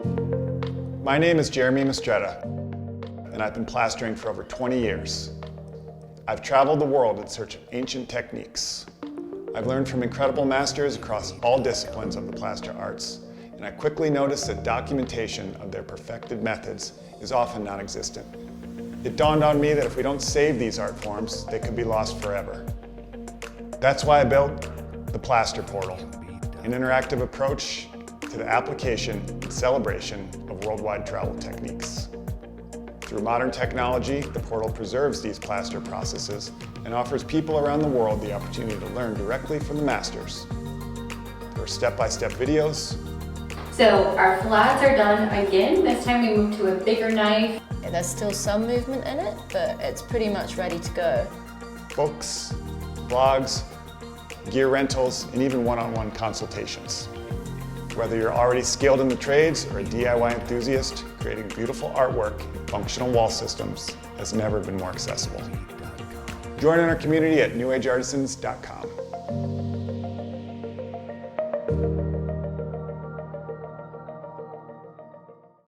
My name is Jeremy Mistretta, and I've been plastering for over 20 years. I've traveled the world in search of ancient techniques. I've learned from incredible masters across all disciplines of the plaster arts, and I quickly noticed that documentation of their perfected methods is often non-existent. It dawned on me that if we don't save these art forms, they could be lost forever. That's why I built the Plaster Portal, an interactive approach to the application and celebration of worldwide travel techniques. Through modern technology, the portal preserves these plaster processes and offers people around the world the opportunity to learn directly from the masters. There are step-by-step videos. So our flats are done again. This time we move to a bigger knife. There's still some movement in it, but it's pretty much ready to go. Books, blogs, gear rentals, and even one-on-one consultations. Whether you're already skilled in the trades or a DIY enthusiast, creating beautiful artwork and functional wall systems has never been more accessible. Join in our community at newageartisans.com.